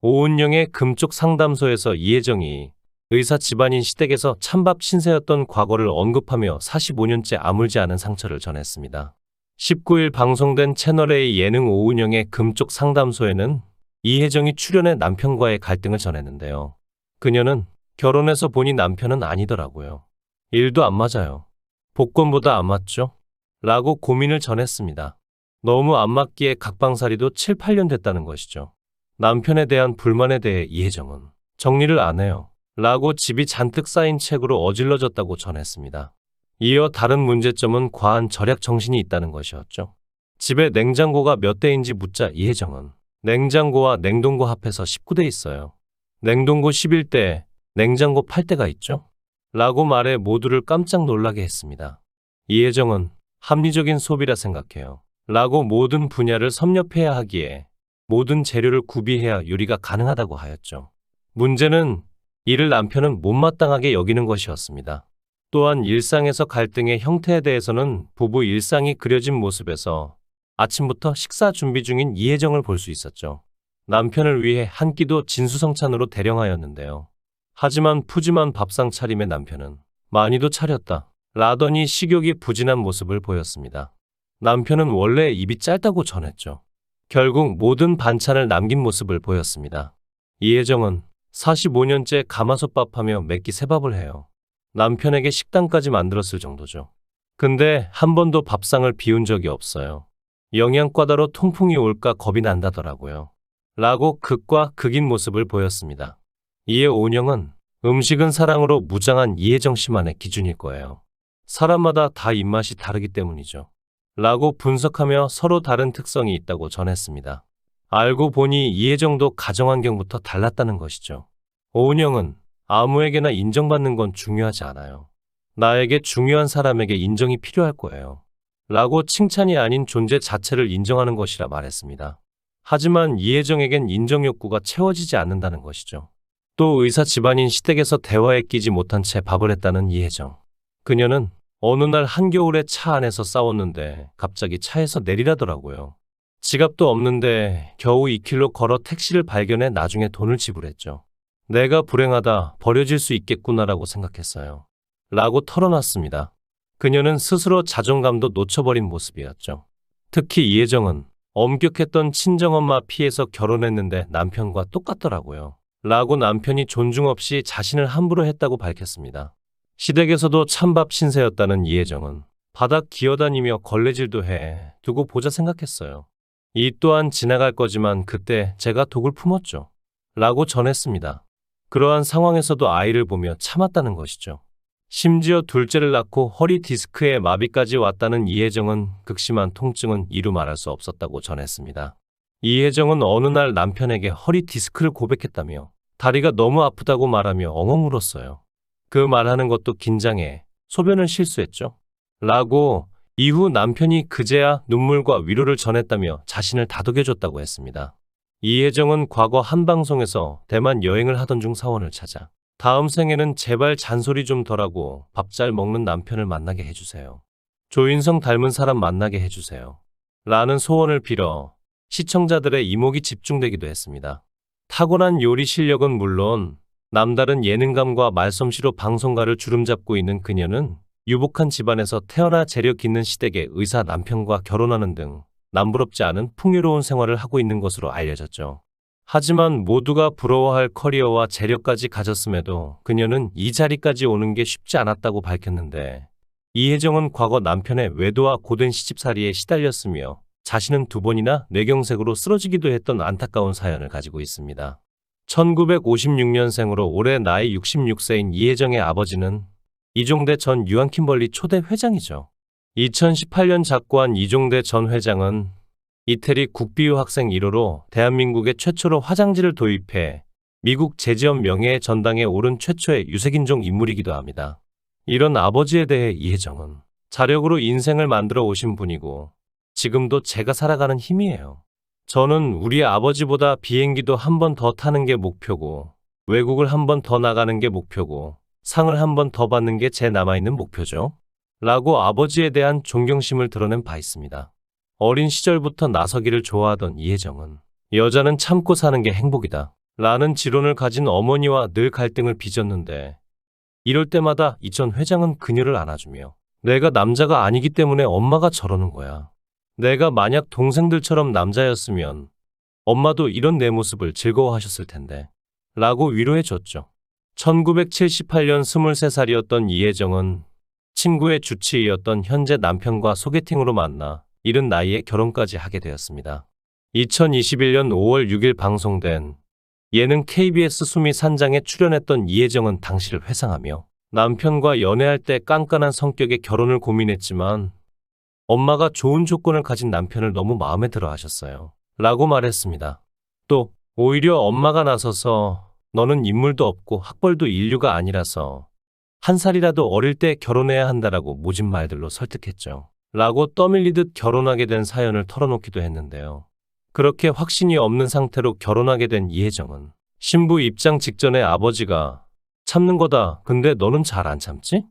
오은영의 금쪽 상담소에서 이혜정이 의사 집안인 시댁에서 찬밥 신세였던 과거를 언급하며 45년째 아물지 않은 상처를 전했습니다. 19일 방송된 채널A 예능 오은영의 금쪽 상담소에는 이혜정이 출연해 남편과의 갈등을 전했는데요. 그녀는 결혼해서 보니 남편은 아니더라고요. 일도 안 맞아요. 복권보다 안 맞죠? 라고 고민을 전했습니다. 너무 안 맞기에 각방살이도 7, 8년 됐다는 것이죠. 남편에 대한 불만에 대해 이혜정은 정리를 안 해요. 라고 집이 잔뜩 쌓인 책으로 어질러졌다고 전했습니다. 이어 다른 문제점은 과한 절약 정신이 있다는 것이었죠. 집에 냉장고가 몇 대인지 묻자 이혜정은 냉장고와 냉동고 합해서 19대 있어요. 냉동고 11대, 냉장고 8대가 있죠? 라고 말해 모두를 깜짝 놀라게 했습니다. 이혜정은 합리적인 소비라 생각해요. 라고 모든 분야를 섭렵해야 하기에 모든 재료를 구비해야 요리가 가능하다고 하였죠. 문제는 이를 남편은 못마땅하게 여기는 것이었습니다. 또한 일상에서 갈등의 형태에 대해서는 부부 일상이 그려진 모습에서 아침부터 식사 준비 중인 이혜정을 볼 수 있었죠. 남편을 위해 한 끼도 진수성찬으로 대령하였는데요. 하지만 푸짐한 밥상 차림의 남편은 많이도 차렸다 라더니 식욕이 부진한 모습을 보였습니다. 남편은 원래 입이 짧다고 전했죠. 결국 모든 반찬을 남긴 모습을 보였습니다. 이혜정은 45년째 가마솥밥하며 매끼 새밥을 해요. 남편에게 식단까지 만들었을 정도죠. 근데 한 번도 밥상을 비운 적이 없어요. 영양과다로 통풍이 올까 겁이 난다더라고요. 라고 극과 극인 모습을 보였습니다. 이에 오은영은 음식은 사랑으로 무장한 이혜정 씨만의 기준일 거예요. 사람마다 다 입맛이 다르기 때문이죠. 라고 분석하며 서로 다른 특성이 있다고 전했습니다. 알고 보니 이혜정도 가정환경부터 달랐다는 것이죠. 오은영은 아무에게나 인정받는 건 중요하지 않아요. 나에게 중요한 사람에게 인정이 필요할 거예요. 라고 칭찬이 아닌 존재 자체를 인정하는 것이라 말했습니다. 하지만 이혜정에겐 인정 욕구가 채워지지 않는다는 것이죠. 또 의사 집안인 시댁에서 대화에 끼지 못한 채 밥을 했다는 이혜정. 그녀는 어느 날 한겨울에 차 안에서 싸웠는데 갑자기 차에서 내리라더라고요. 지갑도 없는데 겨우 2km 걸어 택시를 발견해 나중에 돈을 지불했죠. 내가 불행하다, 버려질 수 있겠구나라고 생각했어요. 라고 털어놨습니다. 그녀는 스스로 자존감도 놓쳐버린 모습이었죠. 특히 이혜정은 엄격했던 친정엄마 피해서 결혼했는데 남편과 똑같더라고요. 라고 남편이 존중 없이 자신을 함부로 했다고 밝혔습니다. 시댁에서도 찬밥 신세였다는 이혜정은 바닥 기어다니며 걸레질도 해 두고 보자 생각했어요. 이 또한 지나갈 거지만 그때 제가 독을 품었죠. 라고 전했습니다. 그러한 상황에서도 아이를 보며 참았다는 것이죠. 심지어 둘째를 낳고 허리 디스크에 마비까지 왔다는 이혜정은 극심한 통증은 이루 말할 수 없었다고 전했습니다. 이혜정은 어느 날 남편에게 허리 디스크를 고백했다며 다리가 너무 아프다고 말하며 엉엉 울었어요. 그 말하는 것도 긴장해 소변을 실수했죠. 라고 이후 남편이 그제야 눈물과 위로를 전했다며 자신을 다독여줬다고 했습니다. 이혜정은 과거 한 방송에서 대만 여행을 하던 중 사원을 찾아 다음 생에는 제발 잔소리 좀 덜하고 밥 잘 먹는 남편을 만나게 해주세요. 조인성 닮은 사람 만나게 해주세요. 라는 소원을 빌어 시청자들의 이목이 집중되기도 했습니다. 타고난 요리 실력은 물론 남다른 예능감과 말솜씨로 방송가를 주름잡고 있는 그녀는 유복한 집안에서 태어나 재력 있는 시댁의 의사 남편과 결혼하는 등 남부럽지 않은 풍요로운 생활을 하고 있는 것으로 알려졌죠. 하지만 모두가 부러워할 커리어와 재력까지 가졌음에도 그녀는 이 자리까지 오는 게 쉽지 않았다고 밝혔는데 이혜정은 과거 남편의 외도와 고된 시집살이에 시달렸으며 자신은 2번이나 뇌경색으로 쓰러지기도 했던 안타까운 사연을 가지고 있습니다. 1956년생으로 올해 나이 66세인 이혜정의 아버지는 이종대 전 유한킴벌리 초대 회장이죠. 2018년 작고한 이종대 전 회장은 이태리 국비유 학생 1호로 대한민국의 최초로 화장지를 도입해 미국 제지업 명예의 전당에 오른 최초의 유색인종 인물이기도 합니다. 이런 아버지에 대해 이혜정은 자력으로 인생을 만들어 오신 분이고 지금도 제가 살아가는 힘이에요. 저는 우리 아버지보다 비행기도 한 번 더 타는 게 목표고 외국을 한 번 더 나가는 게 목표고 상을 한 번 더 받는 게 제 남아있는 목표죠. 라고 아버지에 대한 존경심을 드러낸 바 있습니다. 어린 시절부터 나서기를 좋아하던 이혜정은 여자는 참고 사는 게 행복이다. 라는 지론을 가진 어머니와 늘 갈등을 빚었는데 이럴 때마다 이 전 회장은 그녀를 안아주며 내가 남자가 아니기 때문에 엄마가 저러는 거야. 내가 만약 동생들처럼 남자였으면 엄마도 이런 내 모습을 즐거워하셨을 텐데 라고 위로해줬죠. 1978년 23살이었던 이혜정은 친구의 주치의였던 현재 남편과 소개팅으로 만나 이른 나이에 결혼까지 하게 되었습니다. 2021년 5월 6일 방송된 예능 KBS 수미 산장에 출연했던 이혜정은 당시를 회상하며 남편과 연애할 때 깐깐한 성격의 결혼을 고민했지만 엄마가 좋은 조건을 가진 남편을 너무 마음에 들어 하셨어요. 라고 말했습니다. 또 오히려 엄마가 나서서 너는 인물도 없고 학벌도 인류가 아니라서 한 살이라도 어릴 때 결혼해야 한다라고 모진 말들로 설득했죠. 라고 떠밀리듯 결혼하게 된 사연을 털어놓기도 했는데요. 그렇게 확신이 없는 상태로 결혼하게 된 이혜정은 신부 입장 직전에 아버지가 참는 거다. 근데 너는 잘 안 참지?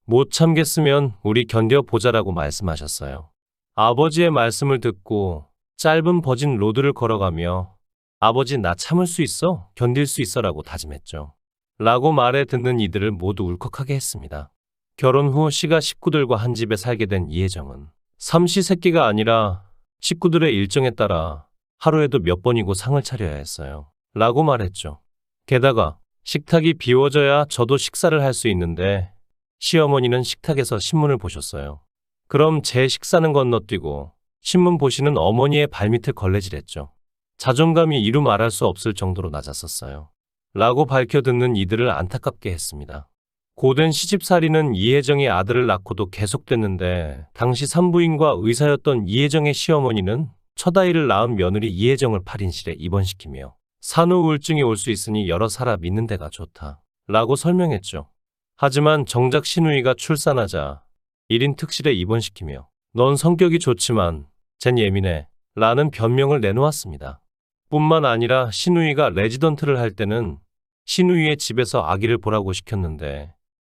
못 참겠으면 우리 견뎌보자라고 말씀하셨어요. 아버지의 말씀을 듣고 짧은 버진 로드를 걸어가며 아버지 나 참을 수 있어? 견딜 수 있어? 라고 다짐했죠. 라고 말해 듣는 이들을 모두 울컥하게 했습니다. 결혼 후 시가 식구들과 한 집에 살게 된 이혜정은 삼시세끼가 아니라 식구들의 일정에 따라 하루에도 몇 번이고 상을 차려야 했어요. 라고 말했죠. 게다가 식탁이 비워져야 저도 식사를 할 수 있는데 시어머니는 식탁에서 신문을 보셨어요. 그럼 제 식사는 건너뛰고 신문 보시는 어머니의 발밑을 걸레질했죠. 자존감이 이루 말할 수 없을 정도로 낮았었어요. 라고 밝혀 듣는 이들을 안타깝게 했습니다. 고된 시집살이는 이혜정의 아들을 낳고도 계속됐는데 당시 산부인과 의사였던 이혜정의 시어머니는 첫 아이를 낳은 며느리 이혜정을 8인실에 입원시키며 산후 우울증이 올 수 있으니 여러 사람 믿는 데가 좋다. 라고 설명했죠. 하지만 정작 신우이가 출산하자 1인 특실에 입원시키며 넌 성격이 좋지만 쟨 예민해 라는 변명을 내놓았습니다. 뿐만 아니라 신우이가 레지던트를 할 때는 신우이의 집에서 아기를 보라고 시켰는데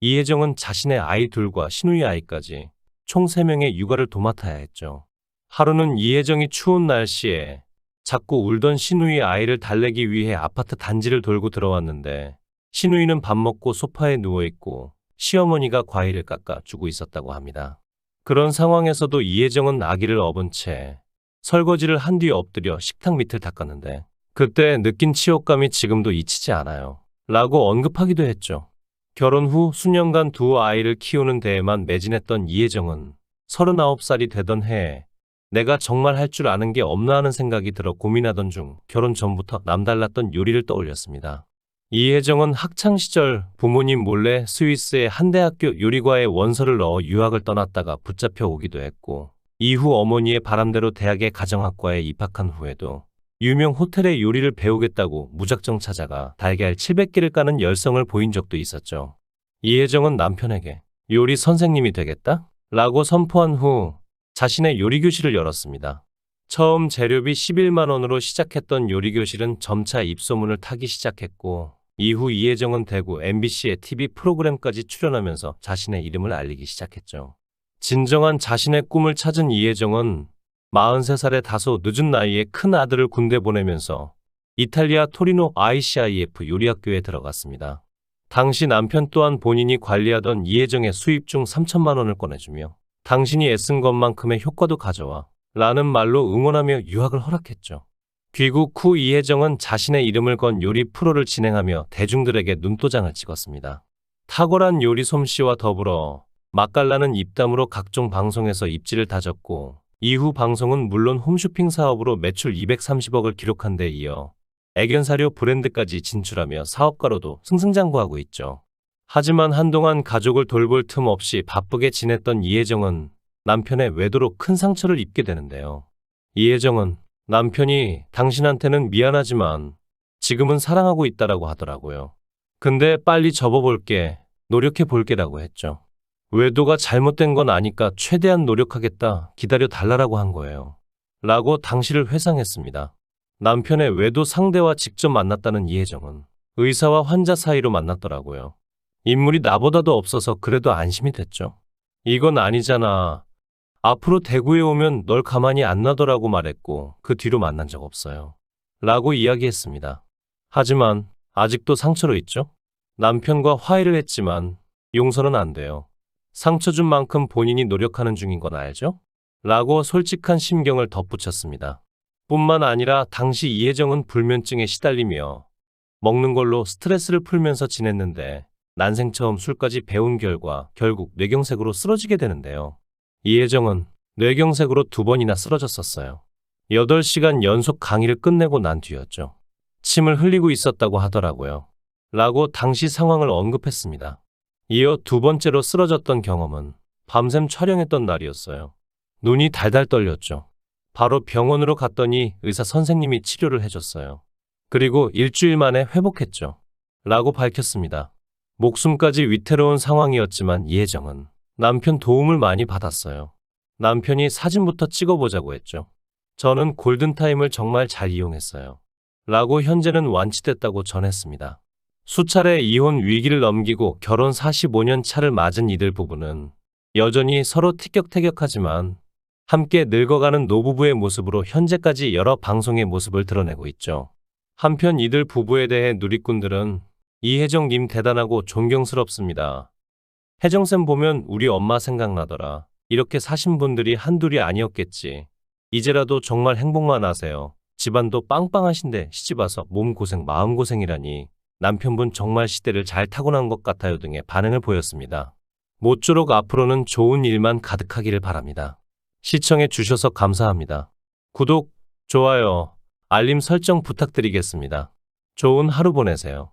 이혜정은 자신의 아이 둘과 신우이 아이까지 총 3명의 육아를 도맡아야 했죠. 하루는 이혜정이 추운 날씨에 자꾸 울던 신우이 아이를 달래기 위해 아파트 단지를 돌고 들어왔는데 신우이는 밥 먹고 소파에 누워있고 시어머니가 과일을 깎아 주고 있었다고 합니다. 그런 상황에서도 이혜정은 아기를 업은 채 설거지를 한 뒤 엎드려 식탁 밑을 닦았는데 그때 느낀 치욕감이 지금도 잊히지 않아요. 라고 언급하기도 했죠. 결혼 후 수년간 두 아이를 키우는 데에만 매진했던 이혜정은 39살이 되던 해에 내가 정말 할 줄 아는 게 없나 하는 생각이 들어 고민하던 중 결혼 전부터 남달랐던 요리를 떠올렸습니다. 이혜정은 학창시절 부모님 몰래 스위스의 한 대학교 요리과에 원서를 넣어 유학을 떠났다가 붙잡혀 오기도 했고 이후 어머니의 바람대로 대학의 가정학과에 입학한 후에도 유명 호텔의 요리를 배우겠다고 무작정 찾아가 달걀 700개를 까는 열성을 보인 적도 있었죠. 이혜정은 남편에게 요리 선생님이 되겠다? 라고 선포한 후 자신의 요리교실을 열었습니다. 처음 재료비 11만 원으로 시작했던 요리교실은 점차 입소문을 타기 시작했고 이후 이혜정은 대구 MBC의 TV 프로그램까지 출연하면서 자신의 이름을 알리기 시작했죠. 진정한 자신의 꿈을 찾은 이혜정은 43살의 다소 늦은 나이에 큰 아들을 군대 보내면서 이탈리아 토리노 ICIF 요리학교에 들어갔습니다. 당시 남편 또한 본인이 관리하던 이혜정의 수입 중 3천만 원을 꺼내주며 당신이 애쓴 것만큼의 효과도 가져와 라는 말로 응원하며 유학을 허락했죠. 귀국 후 이혜정은 자신의 이름을 건 요리 프로를 진행하며 대중들에게 눈도장을 찍었습니다. 탁월한 요리 솜씨와 더불어 맛깔나는 입담으로 각종 방송에서 입지를 다졌고 이후 방송은 물론 홈쇼핑 사업으로 매출 230억을 기록한 데 이어 애견사료 브랜드까지 진출하며 사업가로도 승승장구하고 있죠. 하지만 한동안 가족을 돌볼 틈 없이 바쁘게 지냈던 이혜정은 남편의 외도로 큰 상처를 입게 되는데요. 이혜정은 남편이 당신한테는 미안하지만 지금은 사랑하고 있다라고 하더라고요. 근데 빨리 접어볼게, 노력해볼게라고 했죠. 외도가 잘못된 건 아니까 최대한 노력하겠다, 기다려 달라라고 한 거예요. 라고 당시를 회상했습니다. 남편의 외도 상대와 직접 만났다는 이혜정은 의사와 환자 사이로 만났더라고요. 인물이 나보다도 없어서 그래도 안심이 됐죠. 이건 아니잖아. 앞으로 대구에 오면 널 가만히 안 놔둬라고 말했고 그 뒤로 만난 적 없어요. 라고 이야기했습니다. 하지만 아직도 상처로 있죠? 남편과 화해를 했지만 용서는 안 돼요. 상처 준 만큼 본인이 노력하는 중인 건 알죠? 라고 솔직한 심경을 덧붙였습니다. 뿐만 아니라 당시 이혜정은 불면증에 시달리며 먹는 걸로 스트레스를 풀면서 지냈는데 난생 처음 술까지 배운 결과 결국 뇌경색으로 쓰러지게 되는데요. 이혜정은 뇌경색으로 2번이나 쓰러졌었어요. 8시간 연속 강의를 끝내고 난 뒤였죠. 침을 흘리고 있었다고 하더라고요. 라고 당시 상황을 언급했습니다. 이어 2번째로 쓰러졌던 경험은 밤샘 촬영했던 날이었어요. 눈이 달달 떨렸죠. 바로 병원으로 갔더니 의사 선생님이 치료를 해줬어요. 그리고 일주일 만에 회복했죠. 라고 밝혔습니다. 목숨까지 위태로운 상황이었지만 이혜정은 남편 도움을 많이 받았어요. 남편이 사진부터 찍어보자고 했죠. 저는 골든타임을 정말 잘 이용했어요. 라고 현재는 완치됐다고 전했습니다. 수차례 이혼 위기를 넘기고 결혼 45년 차를 맞은 이들 부부는 여전히 서로 티격태격하지만 함께 늙어가는 노부부의 모습으로 현재까지 여러 방송의 모습을 드러내고 있죠. 한편 이들 부부에 대해 누리꾼들은 이혜정님 대단하고 존경스럽습니다. 혜정쌤 보면 우리 엄마 생각나더라. 이렇게 사신 분들이 한둘이 아니었겠지. 이제라도 정말 행복만 하세요. 집안도 빵빵하신데 시집와서 몸고생 마음고생이라니. 남편분 정말 시대를 잘 타고난 것 같아요 등의 반응을 보였습니다. 모쪼록 앞으로는 좋은 일만 가득하기를 바랍니다. 시청해 주셔서 감사합니다. 구독, 좋아요, 알림 설정 부탁드리겠습니다. 좋은 하루 보내세요.